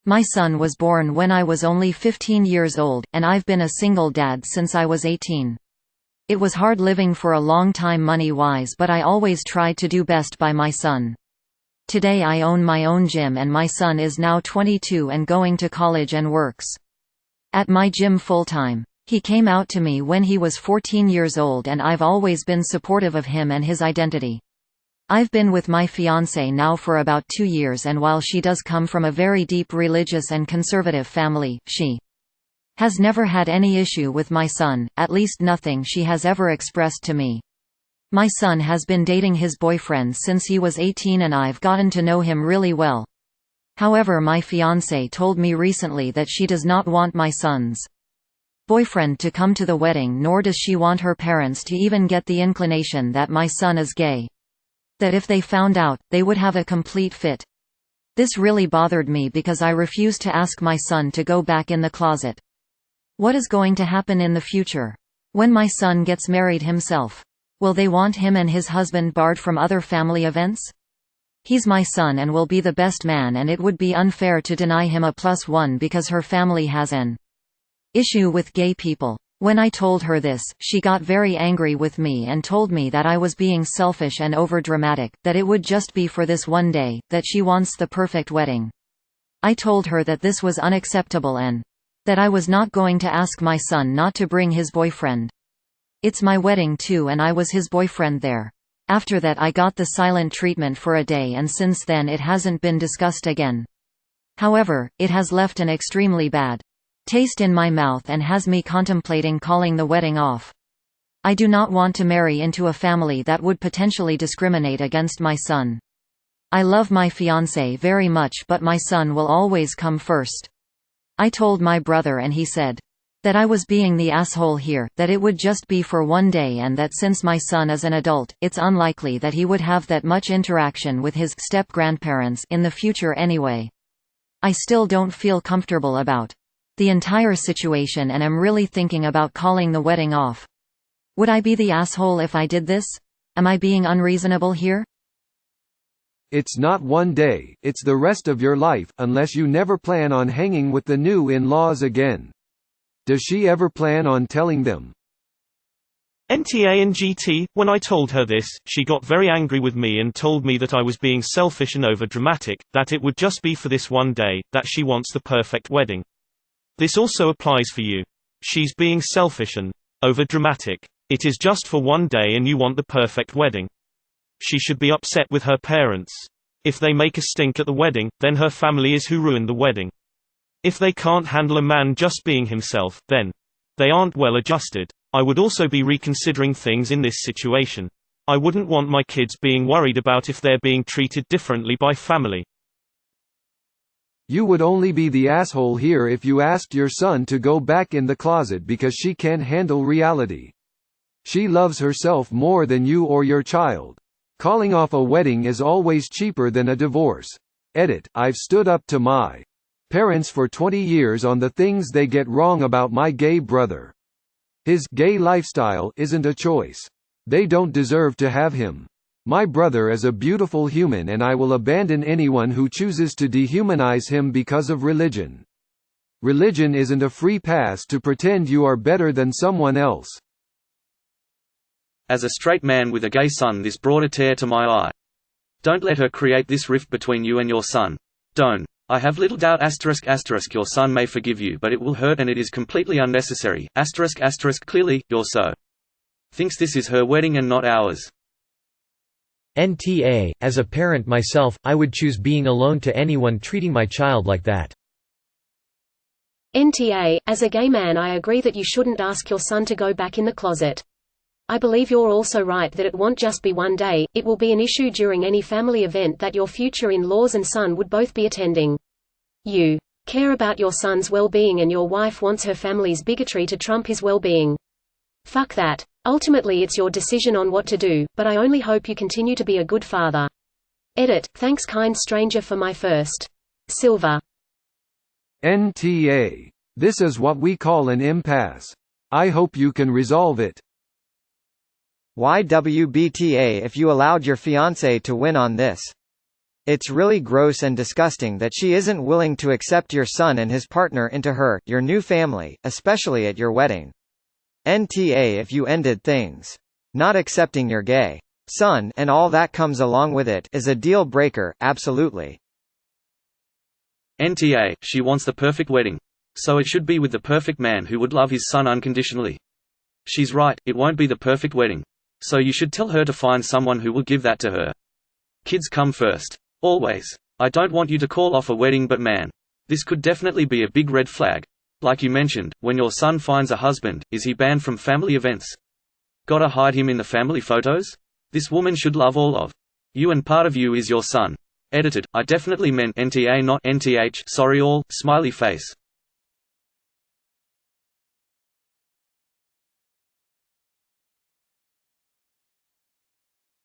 My son was born when I was only 15 years old, and I've been a single dad since I was 18. It was hard living for a long time money-wise, but I always tried to do best by my son. Today I own my own gym and my son is now 22 and going to college and works at my gym full-time. He came out to me when he was 14 years old and I've always been supportive of him and his identity. I've been with my fiance now for about 2 years, and while she does come from a very deep religious and conservative family, she has never had any issue with my son, at least nothing she has ever expressed to me. My son has been dating his boyfriend since he was 18 and I've gotten to know him really well. However, my fiancé told me recently that she does not want my son's boyfriend to come to the wedding, nor does she want her parents to even get the inclination that my son is gay. That if they found out, they would have a complete fit. This really bothered me because I refused to ask my son to go back in the closet. What is going to happen in the future? When my son gets married himself, will they want him and his husband barred from other family events? He's my son and will be the best man, and it would be unfair to deny him a +1 because her family has an issue with gay people. When I told her this, she got very angry with me and told me that I was being selfish and overdramatic, that it would just be for this one day, that she wants the perfect wedding. I told her that this was unacceptable and that I was not going to ask my son not to bring his boyfriend. It's my wedding too, and I was his boyfriend there. After that I got the silent treatment for a day, and since then it hasn't been discussed again. However, it has left an extremely bad taste in my mouth and has me contemplating calling the wedding off. I do not want to marry into a family that would potentially discriminate against my son. I love my fiancé very much, but my son will always come first. I told my brother and he said that I was being the asshole here, that it would just be for one day, and that since my son is an adult, it's unlikely that he would have that much interaction with his step-grandparents in the future anyway. I still don't feel comfortable about the entire situation and am really thinking about calling the wedding off. Would I be the asshole if I did this? Am I being unreasonable here? It's not one day, it's the rest of your life, unless you never plan on hanging with the new in-laws again. Does she ever plan on telling them? NTA and GT, when I told her this, she got very angry with me and told me that I was being selfish and over-dramatic, that it would just be for this one day, that she wants the perfect wedding. This also applies for you. She's being selfish and over-dramatic. It is just for one day and you want the perfect wedding. She should be upset with her parents. If they make a stink at the wedding, then her family is who ruined the wedding. If they can't handle a man just being himself, then they aren't well adjusted. I would also be reconsidering things in this situation. I wouldn't want my kids being worried about if they're being treated differently by family. You would only be the asshole here if you asked your son to go back in the closet because she can't handle reality. She loves herself more than you or your child. Calling off a wedding is always cheaper than a divorce. Edit: I've stood up to my parents for 20 years on the things they get wrong about my gay brother. His gay lifestyle isn't a choice. They don't deserve to have him. My brother is a beautiful human and I will abandon anyone who chooses to dehumanize him because of religion. Religion isn't a free pass to pretend you are better than someone else. As a straight man with a gay son, this brought a tear to my eye. Don't let her create this rift between you and your son. Don't. I have little doubt *** your son may forgive you, but it will hurt and it is completely unnecessary. *** Clearly, your so thinks this is her wedding and not ours. NTA, as a parent myself, I would choose being alone to anyone treating my child like that. NTA, as a gay man, I agree that you shouldn't ask your son to go back in the closet. I believe you're also right that it won't just be one day, it will be an issue during any family event that your future in-laws and son would both be attending. You care about your son's well-being and your wife wants her family's bigotry to trump his well-being. Fuck that. Ultimately it's your decision on what to do, but I only hope you continue to be a good father. Edit: Thanks kind stranger for my first. Silver. NTA. This is what we call an impasse. I hope you can resolve it. Why WBTA if you allowed your fiancé to win on this? It's really gross and disgusting that she isn't willing to accept your son and his partner into your new family, especially at your wedding. NTA if you ended things. Not accepting your gay son and all that comes along with it is a deal breaker, absolutely. NTA, she wants the perfect wedding. So it should be with the perfect man who would love his son unconditionally. She's right, it won't be the perfect wedding. So you should tell her to find someone who will give that to her. Kids come first. Always. I don't want you to call off a wedding, but man, this could definitely be a big red flag. Like you mentioned, when your son finds a husband, is he banned from family events? Gotta hide him in the family photos? This woman should love all of you and part of you is your son. Edited, I definitely meant NTA not NTH, sorry all, smiley face.